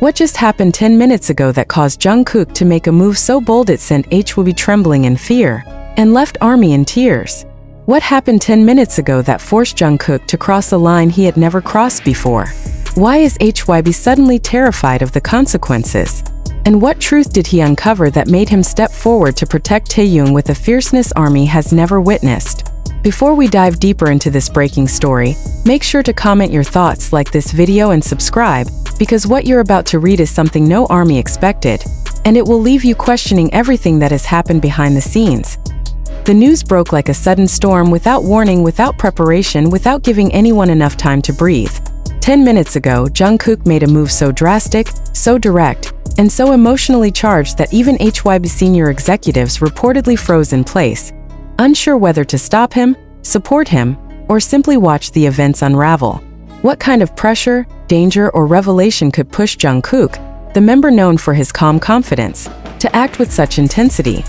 What just happened 10 minutes ago that caused Jungkook to make a move so bold it sent HYB trembling in fear and left ARMY in tears? What happened 10 minutes ago that forced Jungkook to cross a line he had never crossed before? Why is HYB suddenly terrified of the consequences? And what truth did he uncover that made him step forward to protect Taehyung with a fierceness ARMY has never witnessed? Before we dive deeper into this breaking story, make sure to comment your thoughts, like this video and subscribe, because what you're about to read is something no ARMY expected, and it will leave you questioning everything that has happened behind the scenes. The news broke like a sudden storm, without warning, without preparation, without giving anyone enough time to breathe. 10 minutes ago, Jungkook made a move so drastic, so direct, and so emotionally charged that even HYB senior executives reportedly froze in place, unsure whether to stop him, support him, or simply watch the events unravel. What kind of pressure, danger, or revelation could push Jungkook, the member known for his calm confidence, to act with such intensity?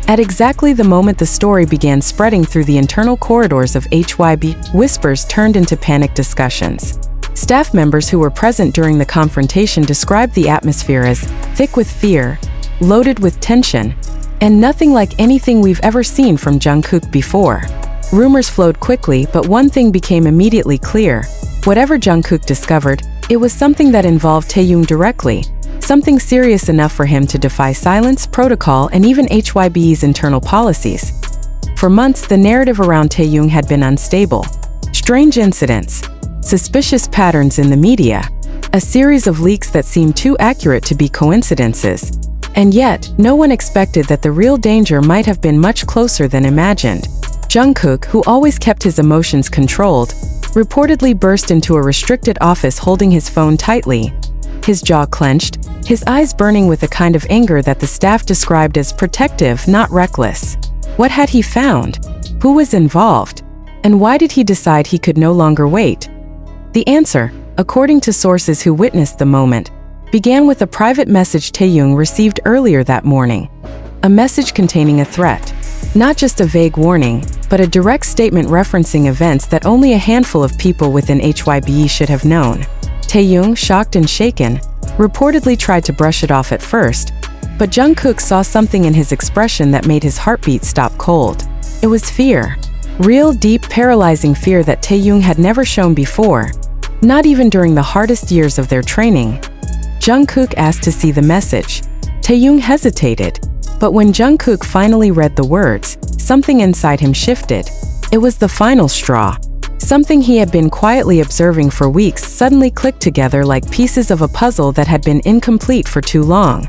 At exactly the moment the story began spreading through the internal corridors of HYB, whispers turned into panicked discussions. Staff members who were present during the confrontation described the atmosphere as thick with fear, loaded with tension, and nothing like anything we've ever seen from Jungkook before. Rumors flowed quickly, but one thing became immediately clear. Whatever Jungkook discovered, it was something that involved Taehyung directly, something serious enough for him to defy silence, protocol, and even HYB's internal policies. For months, the narrative around Taehyung had been unstable. Strange incidents, suspicious patterns in the media, a series of leaks that seemed too accurate to be coincidences. And yet, no one expected that the real danger might have been much closer than imagined. Jungkook, who always kept his emotions controlled, reportedly burst into a restricted office holding his phone tightly, his jaw clenched, his eyes burning with a kind of anger that the staff described as protective, not reckless. What had he found? Who was involved? And why did he decide he could no longer wait? The answer, according to sources who witnessed the moment, began with a private message Taehyung received earlier that morning. A message containing a threat. Not just a vague warning, but a direct statement referencing events that only a handful of people within HYB should have known. Taehyung, shocked and shaken, reportedly tried to brush it off at first, but Jungkook saw something in his expression that made his heartbeat stop cold. It was fear. Real, deep, paralyzing fear that Taehyung had never shown before, not even during the hardest years of their training. Jungkook asked to see the message. Taehyung hesitated, but when Jungkook finally read the words, something inside him shifted. It was the final straw. Something he had been quietly observing for weeks suddenly clicked together like pieces of a puzzle that had been incomplete for too long.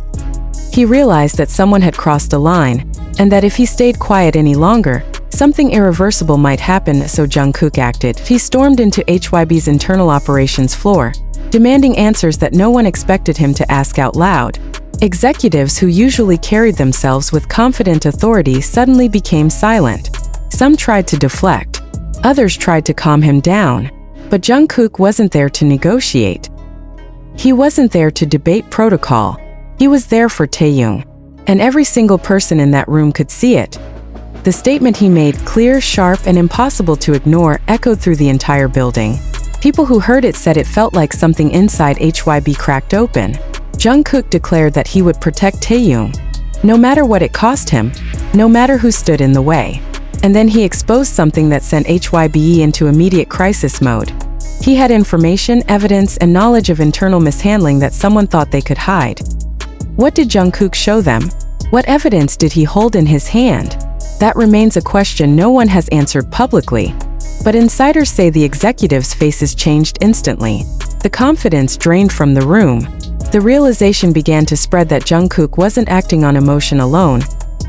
He realized that someone had crossed a line, and that if he stayed quiet any longer, something irreversible might happen. So Jungkook acted. He stormed into HYB's internal operations floor, demanding answers that no one expected him to ask out loud. Executives who usually carried themselves with confident authority suddenly became silent. Some tried to deflect. Others tried to calm him down. But Jungkook wasn't there to negotiate. He wasn't there to debate protocol. He was there for Taehyung. And every single person in that room could see it. The statement he made, clear, sharp, and impossible to ignore, echoed through the entire building. People who heard it said it felt like something inside HYB cracked open. Jungkook declared that he would protect Taehyung, no matter what it cost him, no matter who stood in the way. And then he exposed something that sent HYB into immediate crisis mode. He had information, evidence, and knowledge of internal mishandling that someone thought they could hide. What did Jungkook show them? What evidence did he hold in his hand? That remains a question no one has answered publicly. But insiders say the executives' faces changed instantly. The confidence drained from the room. The realization began to spread that Jungkook wasn't acting on emotion alone.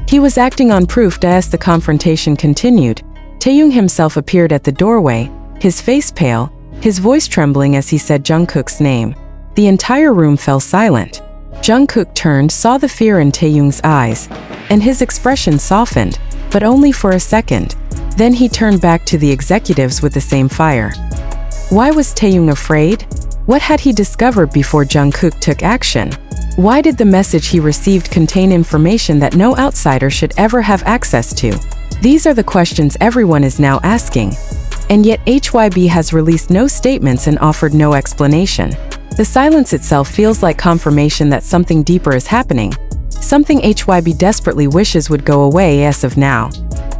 He was acting on proof. As the confrontation continued, Taehyung himself appeared at the doorway, his face pale, his voice trembling as he said Jungkook's name. The entire room fell silent. Jungkook turned, saw the fear in Taehyung's eyes, and his expression softened, but only for a second. Then he turned back to the executives with the same fire. Why was Taehyung afraid? What had he discovered before Jungkook took action? Why did the message he received contain information that no outsider should ever have access to? These are the questions everyone is now asking. And yet HYB has released no statements and offered no explanation. The silence itself feels like confirmation that something deeper is happening, something HYB desperately wishes would go away as of now.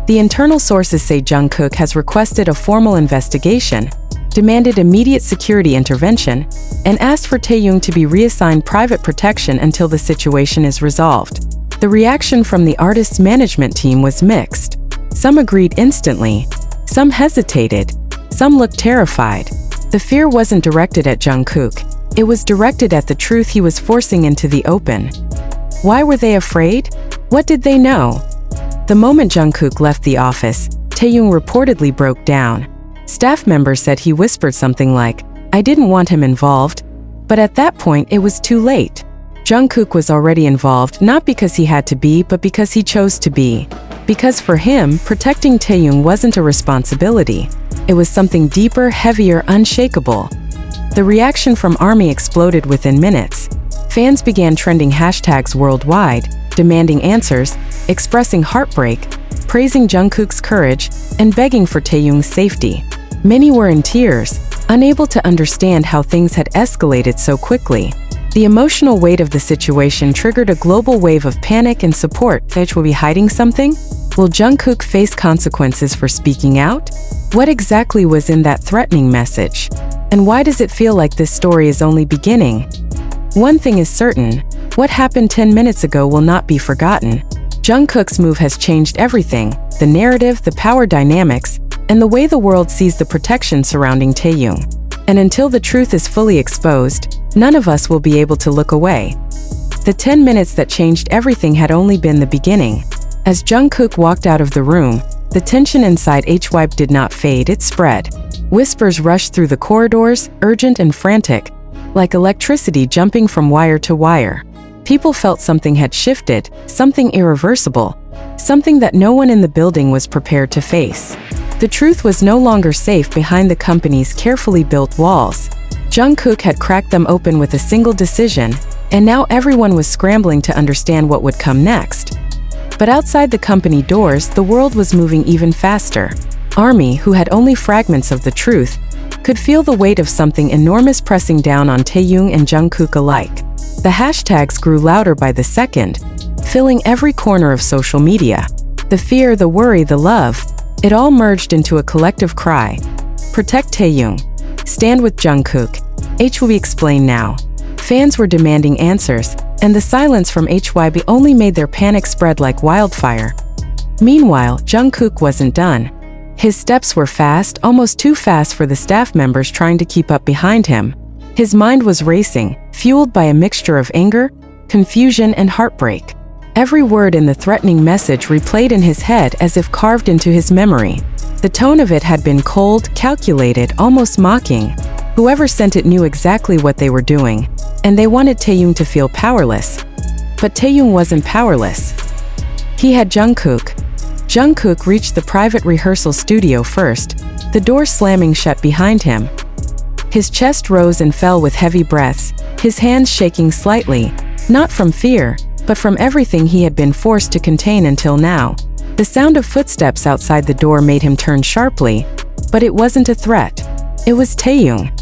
The internal sources say Jungkook has requested a formal investigation, demanded immediate security intervention, and asked for Taehyung to be reassigned private protection until the situation is resolved. The reaction from the artist's management team was mixed. Some agreed instantly, some hesitated, some looked terrified. The fear wasn't directed at Jungkook, it was directed at the truth he was forcing into the open. Why were they afraid? What did they know? The moment Jungkook left the office, Taehyung reportedly broke down. Staff members said he whispered something like, "I didn't want him involved," but at that point it was too late. Jungkook was already involved not because he had to be, but because he chose to be. Because for him, protecting Taehyung wasn't a responsibility. It was something deeper, heavier, unshakable. The reaction from ARMY exploded within minutes. Fans began trending hashtags worldwide, demanding answers, expressing heartbreak, praising Jungkook's courage, and begging for Taehyung's safety. Many were in tears, unable to understand how things had escalated so quickly. The emotional weight of the situation triggered a global wave of panic and support. Will be hiding something? Will Jungkook face consequences for speaking out? What exactly was in that threatening message? And why does it feel like this story is only beginning? One thing is certain, what happened 10 minutes ago will not be forgotten. Jungkook's move has changed everything, the narrative, the power dynamics, and the way the world sees the protection surrounding Taehyung. And until the truth is fully exposed, none of us will be able to look away. The 10 minutes that changed everything had only been the beginning. As Jungkook walked out of the room, the tension inside HYB did not fade, it spread. Whispers rushed through the corridors, urgent and frantic, like electricity jumping from wire to wire. People felt something had shifted, something irreversible, something that no one in the building was prepared to face. The truth was no longer safe behind the company's carefully built walls. Jungkook had cracked them open with a single decision, and now everyone was scrambling to understand what would come next. But outside the company doors, the world was moving even faster. ARMY, who had only fragments of the truth, could feel the weight of something enormous pressing down on Taehyung and Jungkook alike. The hashtags grew louder by the second, filling every corner of social media. The fear, the worry, the love, it all merged into a collective cry. Protect Taehyung. Stand with Jungkook. H will be explained now. Fans were demanding answers, and the silence from HYB only made their panic spread like wildfire. Meanwhile, Jungkook wasn't done. His steps were fast, almost too fast for the staff members trying to keep up behind him. His mind was racing, fueled by a mixture of anger, confusion, and heartbreak. Every word in the threatening message replayed in his head as if carved into his memory. The tone of it had been cold, calculated, almost mocking. Whoever sent it knew exactly what they were doing, and they wanted Taehyung to feel powerless. But Taehyung wasn't powerless. He had Jungkook. Jungkook reached the private rehearsal studio first, the door slamming shut behind him. His chest rose and fell with heavy breaths, his hands shaking slightly, not from fear, but from everything he had been forced to contain until now. The sound of footsteps outside the door made him turn sharply, but it wasn't a threat. It was Taehyung.